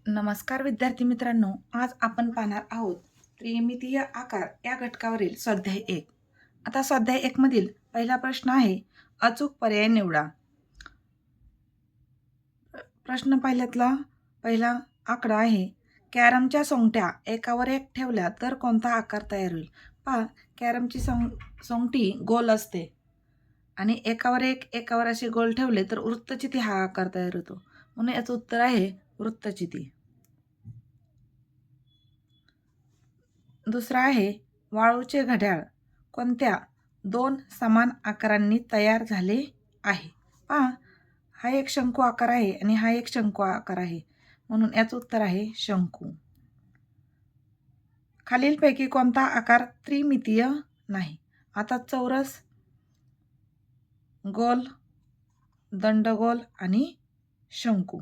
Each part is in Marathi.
नमस्कार विद्यार्थी मित्रांनो, आज आपण पाहणार आहोत त्रिमितीय आकार या घटकावरील स्वाध्याय 1. आता स्वाध्याय 1 मधील पहिला प्रश्न आहे, अचूक पर्याय निवडा. प्रश्न पहिल्यातला पहिला आकडा आहे, कॅरमच्या सोंगट्या एकावर एक ठेवल्या तर कोणता आकार तयार होईल? पहा, कॅरमची सोंगटी गोल असते आणि एकावर असे गोल ठेवले तर वृत्तचिती हा आकार तयार होतो. म्हणून याचं उत्तर आहे वृत्तचिती. दुसरा आहे, वाळूचे घड्याळ कोणत्या दोन समान आकारांनी तयार झाले आहे? पहा, हा एक शंकू आकार आहे आणि हा एक शंकू आकार आहे, म्हणून याचं उत्तर आहे शंकू. खालीलपैकी कोणता आकार त्रिमितीय नाही? आता चौरस, गोल, दंडगोल आणि शंकू.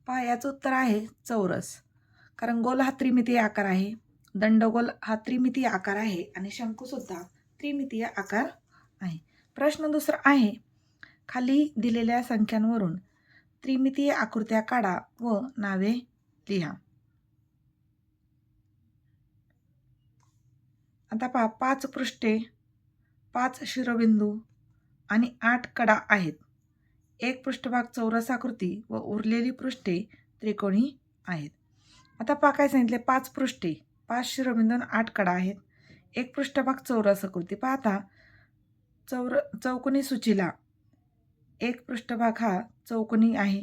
पहा, याचं उत्तर आहे चौरस, कारण गोल हा त्रिमितीय आकार आहे, दंडगोल हा त्रिमितीय आकार आहे आणि शंकू सुद्धा त्रिमितीय आकार आहे. प्रश्न दुसरा आहे, खाली दिलेल्या संख्यांवरून त्रिमितीय आकृत्या काढा व नावे लिहा. आता पहा, 5 पृष्ठे, 5 शिरोबिंदू आणि 8 कडा आहेत. एक पृष्ठभाग चौरसाकृती व उरलेली पृष्ठे त्रिकोणी आहेत. आता पहा, काय सांगितले, 5 पृष्ठे, 5 शिरोबिंदू आणि 8 कडा आहेत. एक पृष्ठभाग चौरसाकृती. पाहता, चौकोनी सूचीला एक पृष्ठभाग हा चौकोनी आहे.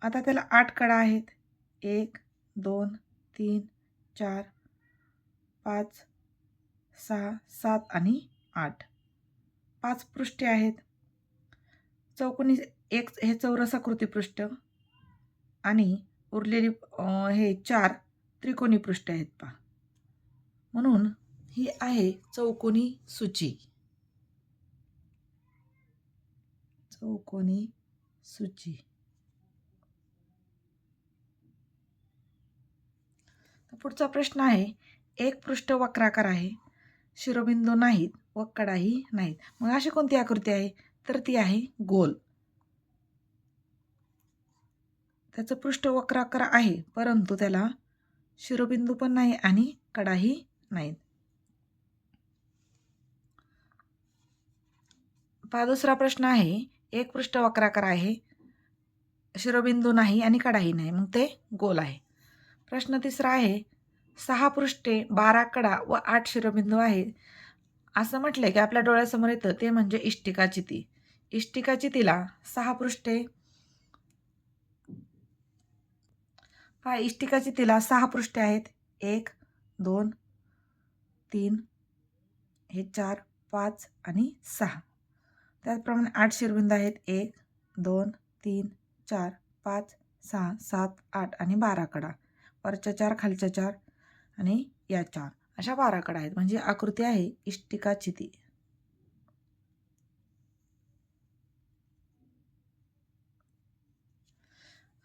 आता त्याला 8 कडा आहेत. 1 2 3 4 5 6 7 आणि 8. 5 पृष्ठे आहेत. चौकोनी एक हे चौरसाकृती पृष्ठ आणि उरलेली हे 4 त्रिकोणी पृष्ठ आहेत. पहा, म्हणून ही आहे चौकोनी सूची. चौकोनी सूची. पुढचा प्रश्न आहे, एक पृष्ठ वक्राकार आहे, शिरोबिंदू नाहीत व कडाही नाहीत. मग अशी कोणती आकृती आहे? तर ती आहे गोल. त्याचं पृष्ठ वक्राकार आहे, परंतु त्याला शिरोबिंदू पण नाही आणि कडाही नाहीत. पहा, दुसरा प्रश्न आहे, एक पृष्ठ वक्राकार आहे, शिरोबिंदू नाही आणि कडाही नाही, मग ते गोल आहे. प्रश्न तिसरा आहे, 6 पृष्ठे, 12 कडा व 8 शिरोबिंदू आहेत. असं म्हटलंय की आपल्या डोळ्यासमोर येतं ते म्हणजे इष्टिकाचिती. इष्टिकाचितीला 6 पृष्ठे, पहा, इष्टिकाचितीला 6 पृष्ठे आहेत. 1 2 3 हे 4 5 आणि 6. त्याचप्रमाणे 8 शिरोबिंदू आहेत. 1 2 3 4 5 6 7 8 आणि 12 कडा. वरच्या 4 खालच्या 4 आणि या 4 अशा 12 कडा आहेत. म्हणजे आकृती आहे इष्टिकाचिती.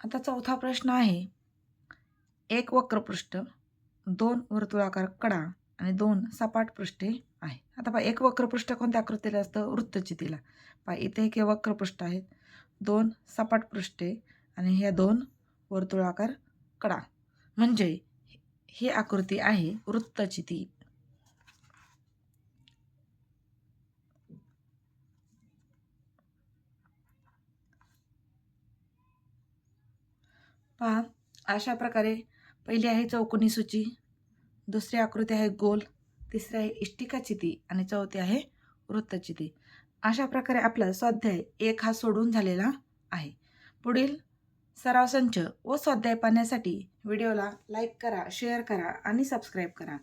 आता चौथा प्रश्न आहे, एक वक्रपृष्ठ, 2 वर्तुळाकार कडा आणि 2 सपाट पृष्ठे आहे. आता पहा, एक वक्रपृष्ठ कोणत्या आकृतीला असतं? वृत्तचितीला. पहा, इथे एक वक्रपृष्ठ आहेत, 2 सपाट पृष्ठे आणि ह्या 2 वर्तुळाकार कडा, म्हणजे ही आकृती आहे वृत्तचिती. पहा, अशा प्रकारे पहिली आहे चौकोनी सूची, दुसरी आकृती आहे गोल, तिसरी आहे इष्टिकाचिती आणि चौथी आहे वृत्तचिती. अशा प्रकारे आपला स्वाध्याय 1 हा सोडून झालेला आहे. पुढील सराव संच व स्वाध्याय पाहण्यासाठी व्हिडिओला लाईक करा, शेअर करा आणि सबस्क्राईब करा.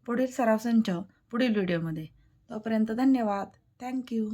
पुढील सराव संच पुढील व्हिडिओमध्ये. तोपर्यंत धन्यवाद. थँक्यू.